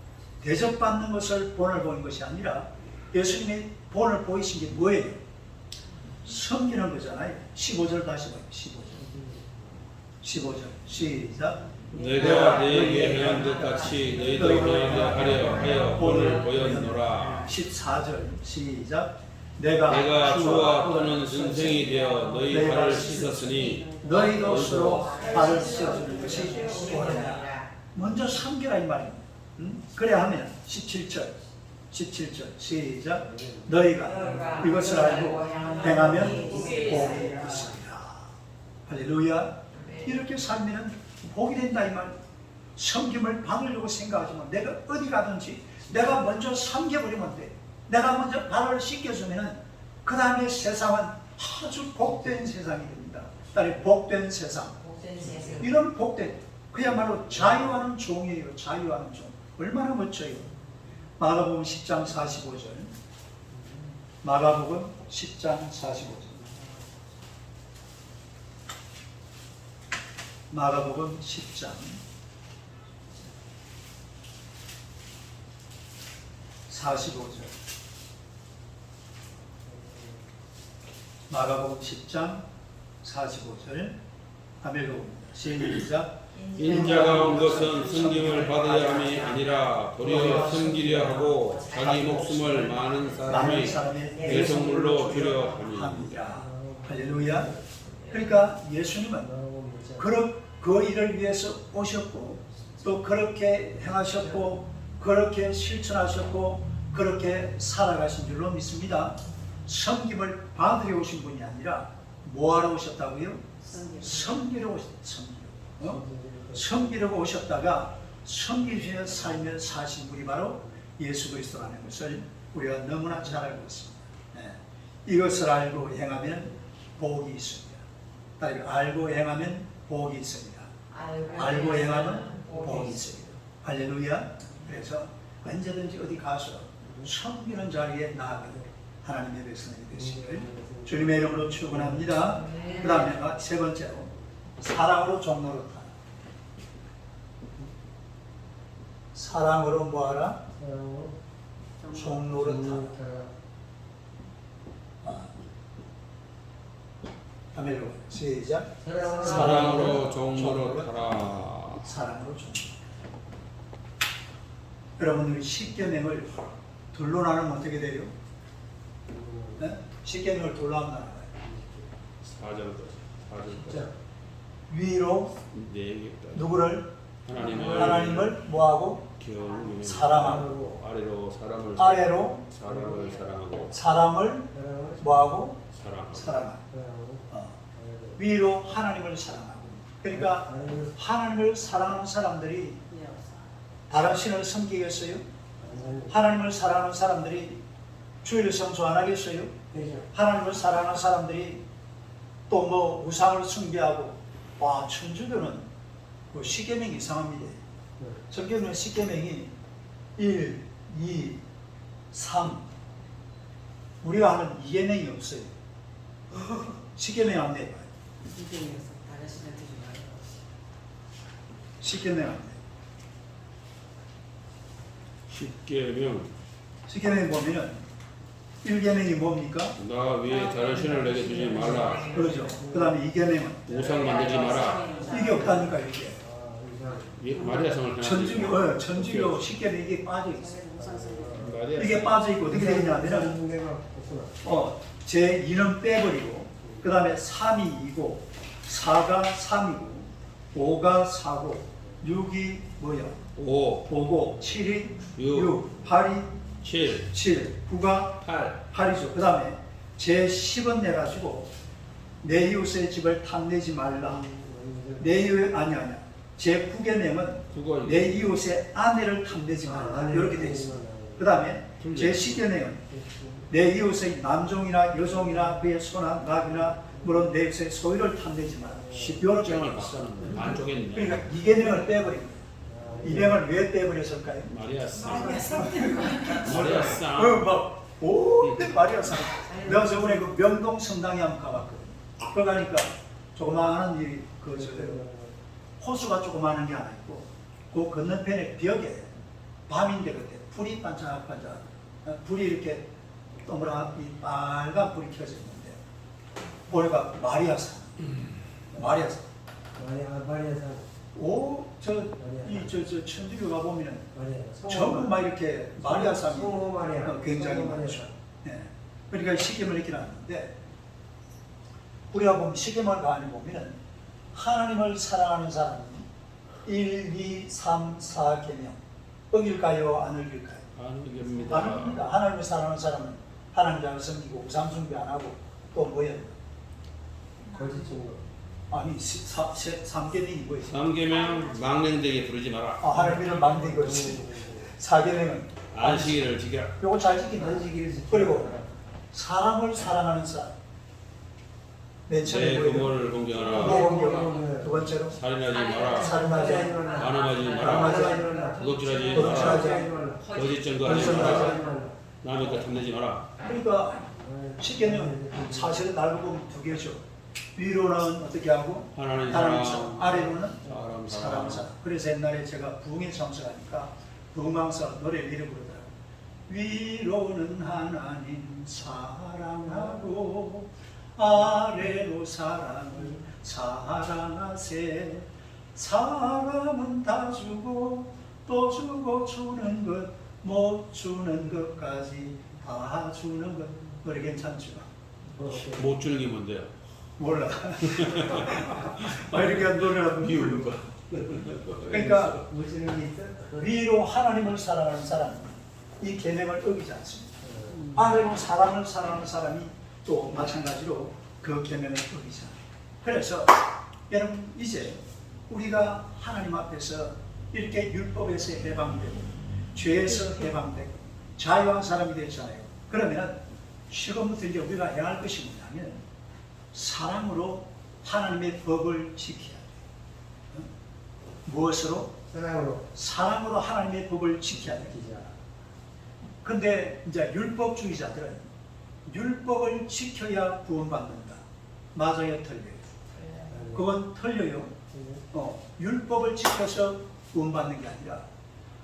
[SPEAKER 2] 대접받는 것을 본을 보인 것이 아니라 예수님이 본을 보이신 게 뭐예요? 섬기는 거잖아요. 15절 다시 봐요. 15절 시작.
[SPEAKER 1] 내가 너에게 행한 것 같이 너희도 너에게 하려 하여 본을 보였노라.
[SPEAKER 2] 14절 시작. 내가
[SPEAKER 1] 주와 또는 선생이 되어 너희 발을 씻었으니
[SPEAKER 2] 너희도 서로 발을 씻어주는 것이 본이라. 먼저 섬기라 이 말입니다. 그래야 하면 17절 시작. 너희가 이것을 알고 행하면 복이 있습니다. 할렐루야. 이렇게 살면 복이 된다 이 말. 섬김을 받으려고 생각하지만 내가 어디 가든지 내가 먼저 섬겨버리면 돼. 내가 먼저 발을 씻겨주면 그 다음에 세상은 아주 복된 세상이 됩니다. 딸이 복된 세상. 이런 복된 그야말로 자유하는 종이에요. 자유하는 종. 얼마나 멋져요. 마가복음 10장 45절. 마가복음 10장 45절. 마가복음 10장 45절. 마가복음 10장 45절. 아멘. 시작.
[SPEAKER 1] 인자가 온 것은 섬김을 받아야 함이 아니라 도리어 섬기려 하고 자기 목숨을 많은 사람이 대성물로 주려 함이니라.
[SPEAKER 2] 할렐루야. 그러니까 예수님은 그 일을 위해서 오셨고 또 그렇게 행하셨고 그렇게 실천하셨고 그렇게 살아가신 줄로 믿습니다. 섬김을 받으려 오신 분이 아니라 뭐하러 오셨다고요? 섬기러 오셨다. 섬기려고 오셨다가 섬기시며 살며 사신 분이 바로 예수 그리스도라는 것을 우리가 너무나 잘 알고 있습니다. 이것을 알고 행하면 복이 있습니다. 알고 행하면 복이 있습니다. 알고 행하면 복이 있습니다. 할렐루야. 그래서 언제든지 어디 가서 섬기는 자리에 나아가는 하나님의 백성이 되시기를 주님의 이름으로 축원합니다. 그 다음에 세 번째로 사랑으로 종노릇하라. 사랑으로 뭐하라? 종노릇하라. 아멘. 시작.
[SPEAKER 1] 사랑으로 종노릇하라.
[SPEAKER 2] 사랑으로 종노릇하라. 여러분들이 십계명을 둘로 나누면 어떻게 돼요? 네? 십계명을 둘로 나눠요.
[SPEAKER 1] 4절까지.
[SPEAKER 2] 위로 누구를?
[SPEAKER 1] 하나님을
[SPEAKER 2] 뭐하고? 사랑하고.
[SPEAKER 1] 아래로
[SPEAKER 2] 사람을
[SPEAKER 1] 사랑하고.
[SPEAKER 2] 사람을 뭐하고?
[SPEAKER 1] 사랑하고.
[SPEAKER 2] 위로 하나님을 사랑하고. 그러니까 하나님을 사랑하는 사람들이 다른 신을 섬기겠어요? 하나님을 사랑하는 사람들이 주일 성수 안 하겠어요? 하나님을 사랑하는 사람들이 또 뭐 우상을 숭배하고 와 천주교는 그 십계명이 이상합니다. 성경은 십계명이 1, 2, 3 우리가 하는 2계명이 없어요. 십계명 안 돼요. 십계명 안 돼요. 십계명 보면은 1계명이 뭡니까?
[SPEAKER 1] 나 위에 다른 신을 내게 두지 말라.
[SPEAKER 2] 그렇죠. 그 다음에 2계명은
[SPEAKER 1] 우상 만들지 마라.
[SPEAKER 2] 이게 없다니까 이게.
[SPEAKER 1] 마리아성을
[SPEAKER 2] 천주교 십계명 이게 빠져 있어요.
[SPEAKER 1] 마리아.
[SPEAKER 2] 이게 빠져 있고 어떻게 되냐면 제 2는 빼버리고 그 다음에 3이 2고 4가 3이고 5가 4고 6이 뭐야? 5고 7이 6 8이 7 9가 8이죠. 그 다음에 제 10은 내가지고 내 이웃의 집을 탐내지 말라. 내 이웃 아니야. 제 9계명은 내 이웃의 아내를 탐내지 말라. 이렇게 되어 있습니다. 그 다음에 제 10계명은 내 이웃의 남종이나 여종이나 그의 소나 낙이나 물론 내 이웃의 소유를 탐내지 말라.
[SPEAKER 1] 10계명을 봤었는데 안쪽에 있네.
[SPEAKER 2] 그러니까 2계명을 빼버립니다. 입양을 왜 떼버렸을까요?
[SPEAKER 1] 마리아 상.
[SPEAKER 4] 아,
[SPEAKER 1] 마리아 상.
[SPEAKER 2] 막 오대 마리아 상. 내가 저번에 그 명동 성당에 한번 가봤거든. 거 가니까 조그마한 호수가 조그마한 게 하나 있고 그 건너편에 벽에 밤인데 그때 불이 반짝반짝 불이 이렇게 동그랗게 빨간 불이 켜져 있는데 보니까 마리아상. 마리아상. 오, 저 천주교 가 보면은 전부 막 이렇게 마리아상이 굉장히 많죠. 네. 그러니까 시계를 이렇게 놨는데 우리가 보면 시계만 가만히 보면은 하나님을 사랑하는 사람이 1, 2, 3, 4계명 어길까요? 안 어길까요?
[SPEAKER 1] 안 어깁니다.
[SPEAKER 2] 안 어깁니다. 하나님을 사랑하는 사람은 하나님 잘 섬기고 우상 숭배 안 하고 또 뭐예요? 아니 3계명이 뭐예요?
[SPEAKER 1] 3계명 망령되게 부르지 마라.
[SPEAKER 2] 아, 하나님을 망대고 4계명은
[SPEAKER 1] 안식일을 지켜라.
[SPEAKER 2] 요거 잘 지키는 그리고 사람을 사랑하는 사람 맨 처음에
[SPEAKER 1] 내
[SPEAKER 2] 뭐예요?
[SPEAKER 1] 부모를 공경하라.
[SPEAKER 2] 공경하라. 두 번째로
[SPEAKER 1] 살인하지 마라.
[SPEAKER 2] 살인하지
[SPEAKER 1] 간음하지 마라.
[SPEAKER 2] 마라.
[SPEAKER 1] 도둑질하지
[SPEAKER 2] 도둑질하지
[SPEAKER 1] 마라. 거짓 증거하지 마라.
[SPEAKER 2] 마라.
[SPEAKER 1] 남의 것 탐내지 마라.
[SPEAKER 2] 그러니까 쉽게는 사실은 날로 보면 두 개죠. 위로는 어떻게 하고
[SPEAKER 1] 하나님
[SPEAKER 2] 사람,
[SPEAKER 1] 사랑,
[SPEAKER 2] 아래로는
[SPEAKER 1] 사람
[SPEAKER 2] 사람.
[SPEAKER 1] 사랑.
[SPEAKER 2] 그래서 옛날에 제가 부흥에 참석하니까 부흥왕사 노래를 이렇게 부르더라고요. 위로는 하나님 사랑하고 아래로 사람을 사랑하세. 사람은 다 주고 또 주고 주는 것 못 주는 것까지 다 주는 것. 노래 괜찮죠?
[SPEAKER 1] 못 주는 게 뭔데요?
[SPEAKER 2] 몰라. 이렇게 노래라도
[SPEAKER 1] 비우는 거.
[SPEAKER 2] 그러니까 위로 하나님을 사랑하는 사람은 이 계명을 어기지 않습니다. 아래로 사람을 사랑하는 사람이 또 마찬가지로 그 계명을 어기지 않아요. 그래서 여러분 이제 우리가 하나님 앞에서 이렇게 율법에서 해방되고 죄에서 해방되고 자유한 사람이 되잖아요. 그러면 지금부터 이제 우리가 해야 할 것이 뭐냐면 사랑으로 하나님의 법을 지켜야 돼요. 무엇으로? 사랑으로 하나님의 법을 지켜야 돼요. 근데 이제 율법주의자들은 율법을 지켜야 구원받는다. 맞아요, 틀려요? 그건 틀려요. 율법을 지켜서 구원받는 게 아니라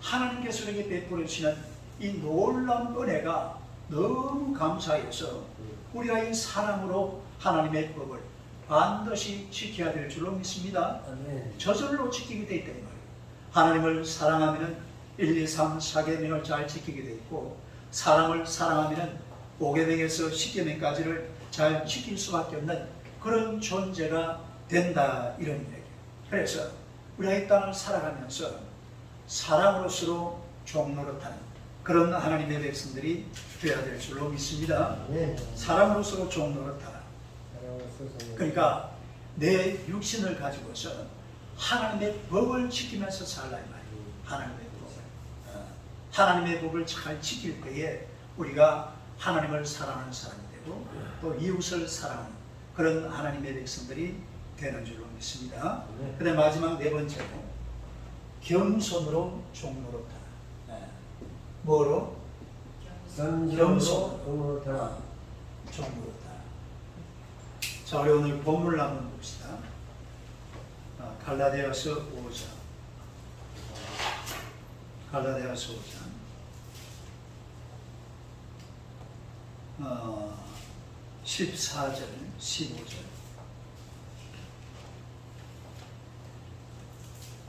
[SPEAKER 2] 하나님께서 우리에게 베풀어 주시는 이 놀라운 은혜가 너무 감사해서 우리가 이 사랑으로 하나님의 법을 반드시 지켜야 될 줄로 믿습니다. 저절로 지키게 돼 있단 말이에요. 하나님을 사랑하면 1, 2, 3, 4계명을 잘 지키게 돼 있고 사람을 사랑하면 5계명에서 10계명까지를 잘 지킬 수밖에 없는 그런 존재가 된다 이런 얘기예요. 그래서 우리가 이 땅을 살아가면서 사랑으로서로 종노릇하는 그런 하나님의 백성들이 되어야 될 줄로 믿습니다. 사랑으로서로 종노릇하라. 그러니까 내 육신을 가지고서 하나님의 법을 지키면서 살라 이 말이에요. 하나님의 법을. 하나님의 법을 잘 지킬 때에 우리가 하나님을 사랑하는 사람이 되고 또 이웃을 사랑하는 그런 하나님의 백성들이 되는 줄로 믿습니다. 그다음 마지막 네 번째로 겸손으로 종노릇하라. 뭐로? 겸손으로 종노릇하라. 자, 우리 오늘 본문을 한번 봅시다. 갈라디아서 5장. 갈라디아서 5장. 14절, 15절.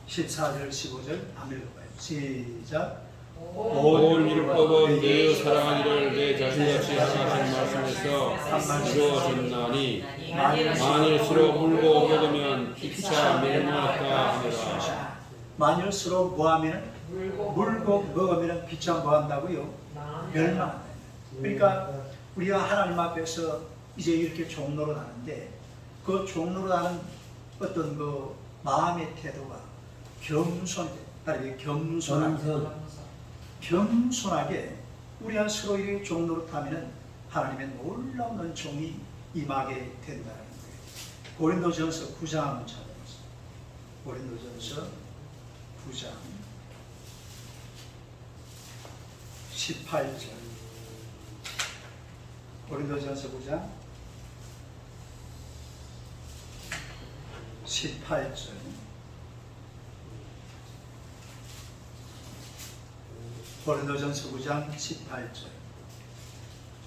[SPEAKER 2] 14절, 15절 한번 읽어봐요. 시작.
[SPEAKER 1] 온 율법은 내 사랑하기를 내 자신같이 하나님 말씀에서 이루어졌나니 만일 서로 물고 먹으면 피차 멸망할까 하니라.
[SPEAKER 2] 만일 서로 뭐하면 물고 먹으면 피차 뭐한다고요? 멸망한다. 그러니까 우리가 하나님 앞에서 이제 이렇게 종로를 하는데 그 종로를 하는 어떤 그 마음의 태도가 겸손하게 우리가 서로 이렇게 종로를 하면 하나님의 놀라운 은총이 임하게 된다는 거예요. 고린도전서 9장 한번 찾아보세요. 고린도전서 9장 18절. 고린도전서 9장 18절. 고린도전서 9장 18절.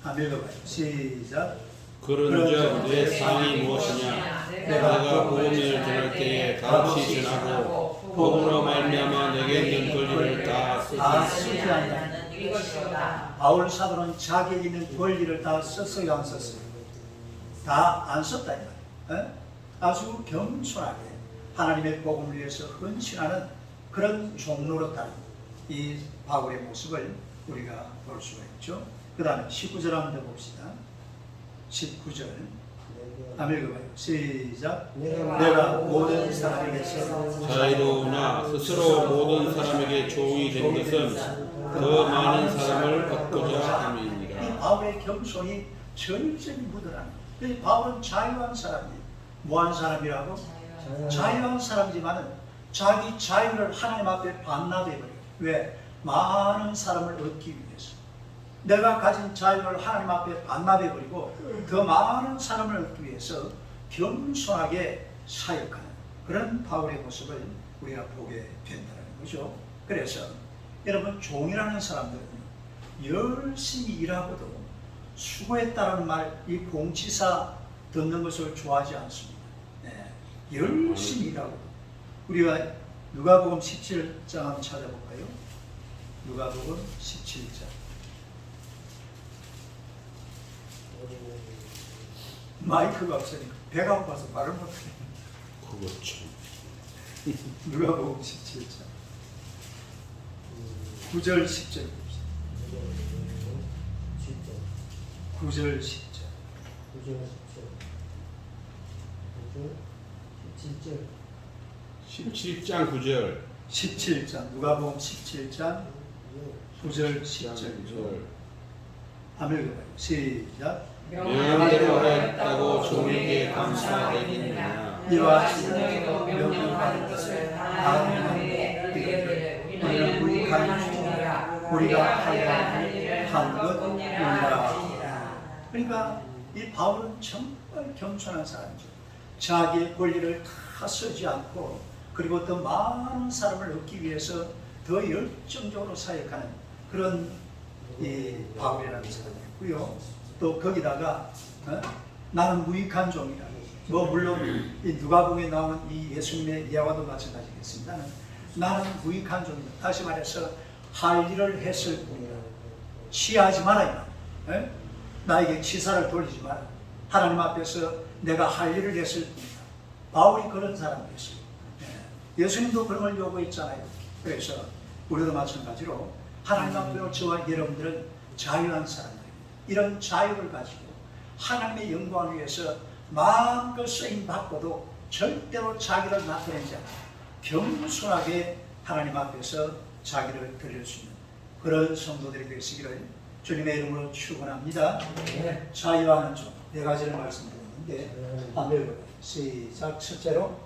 [SPEAKER 2] 한번 읽어봐요. 시작.
[SPEAKER 1] 그런즉 내 상이 무엇이냐? 내가 복음을 전할 때에 같이 전하고 복음으로 말미암아 내게 있는 권리를 다
[SPEAKER 2] 쓰지
[SPEAKER 1] 쓰지
[SPEAKER 2] 않는
[SPEAKER 3] 이것이로다.
[SPEAKER 2] 바울 사도는 자기에게 있는 권리를 다 썼어요, 안 썼어요? 다 안 썼다 이 말이에요. 아주 겸손하게 하나님의 복음을 위해서 헌신하는 그런 종로로다는 이 바울의 모습을 우리가 볼 수가 있죠. 그 다음에 19절 한번 더 봅시다. 19절 한번 읽어봐요. 시작. 내가 모든 사람에게서
[SPEAKER 1] 자유로우나 스스로 모든 사람에게 종이 된 것은 더 많은 사람을 얻고자
[SPEAKER 2] 이
[SPEAKER 1] 함이니라.
[SPEAKER 2] 바울의 겸손이 절절히 묻어나는. 그래서 바울은 자유한 사람이에요. 뭐한 사람이라고? 자유한 사람이지만 자기 자유를 하나님 앞에 반납해버려요. 왜? 많은 사람을 얻기 위해서. 내가 가진 자유를 하나님 앞에 반납해버리고 더 많은 사람을 얻기 위해서 겸손하게 사역하는 그런 바울의 모습을 우리가 보게 된다는 거죠. 그래서 여러분, 종이라는 사람들은 열심히 일하고도 수고했다는 말, 이 공치사 듣는 것을 좋아하지 않습니다. 네. 열심히 일하고도. 우리가 누가복음 17장 한번 찾아볼까요? 누가복음 17장. 마이크가 없으니까 배가 고파서 말을 못해.
[SPEAKER 1] 그거 참.
[SPEAKER 2] 누가복음 17장 9절 10절 9절 10절
[SPEAKER 1] 17장 9절.
[SPEAKER 2] 17장 누가복음 17장 9절 10절 한번 읽어봐요. 시작.
[SPEAKER 1] 명함대로 하였다고 종에게 감사하겠느냐?
[SPEAKER 2] 이와
[SPEAKER 3] 너희도 명령받은 것을 다 명하되 그들을 우리는 무익한 종이라 우리가 하여야 할 일을 한 것뿐이라.
[SPEAKER 2] 그러니까 이 바울은 정말 겸손한 사람이죠. 자기의 권리를 다 쓰지 않고 그리고 더 많은 사람을 얻기 위해서 더 열정적으로 사역하는 그런 이 바울이라는 사람이고요. 또 거기다가 나는 무익한 종이라. 뭐 물론 이 누가복음에 나오는 이 예수님의 예화도 마찬가지겠습니다. 나는 무익한 종이다. 다시 말해서 할 일을 했을 뿐이라. 취하지 마라. 나에게 치사를 돌리지 마라. 하나님 앞에서 내가 할 일을 했을 뿐이다. 바울이 그런 사람이었어요. 예수님도 그런 걸 요구했잖아요. 그래서 우리도 마찬가지로 하나님 앞에서 저와 여러분들은 자유한 사람들, 이런 자유를 가지고 하나님의 영광을 위해서 마음껏 쓰임 받고도 절대로 자기를 나타내지 않고 겸손하게 하나님 앞에서 자기를 드릴 수 있는 그런 성도들이 되시기를 주님의 이름으로 축원합니다. 자유하는 종 네 가지를 말씀드렸는데 한번 읽어요. 시작. 첫째로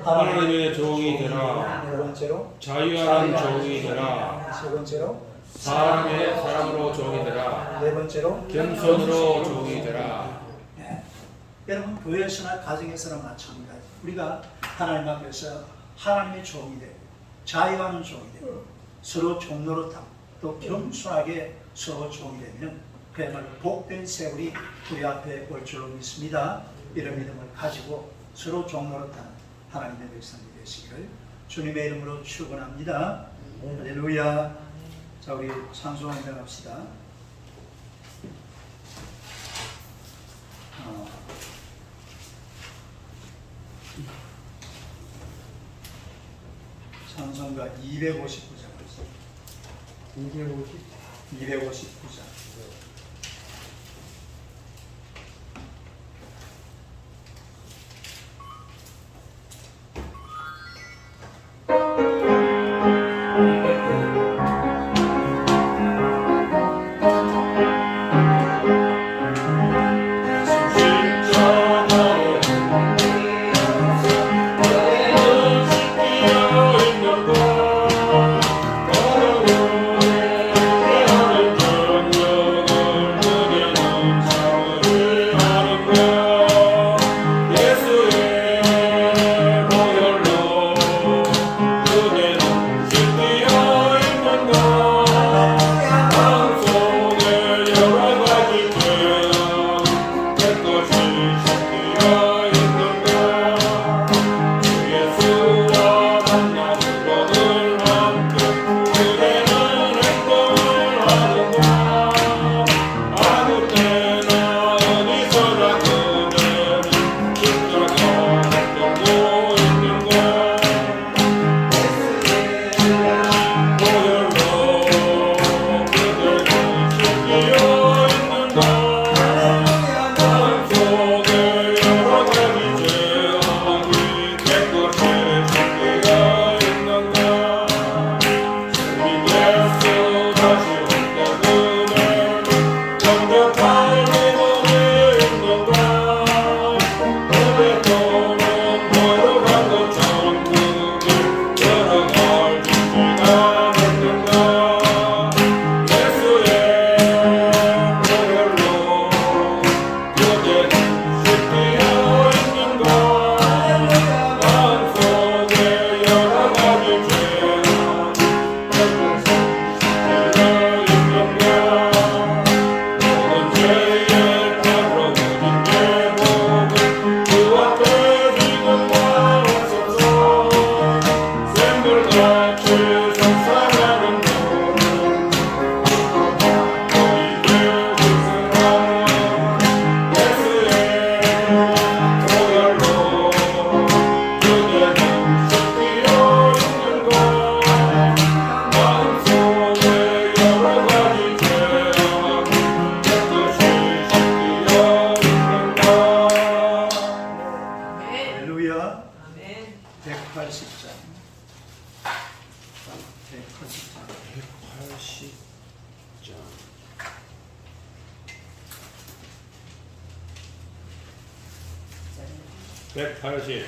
[SPEAKER 1] 하나님의 종이 되라.
[SPEAKER 2] 두 번째로
[SPEAKER 1] 자유하는 종이 되라.
[SPEAKER 2] 세 번째로
[SPEAKER 1] 사람으로 종이 되라.
[SPEAKER 2] 네 번째로
[SPEAKER 1] 겸손으로 종이 되라.
[SPEAKER 2] 여러분, 교회에서나 가정에서나 마찬가지. 우리가 하나님 앞에서 하나님의 종이 되고 자유하는 종이 되고 서로 종노릇하고 또 겸손하게 서로 종이 되면 그야말로 복된 세월이 우리 앞에 올 줄로 믿습니다. 이런 믿음을 가지고 서로 종노릇하는 하나님의 백성이 되시기를 주님의 이름으로 축원합니다. 할렐루야. 자, 우리 찬송하며 갑시다. 찬송가 259장 259장 180장.
[SPEAKER 1] 180장. 180.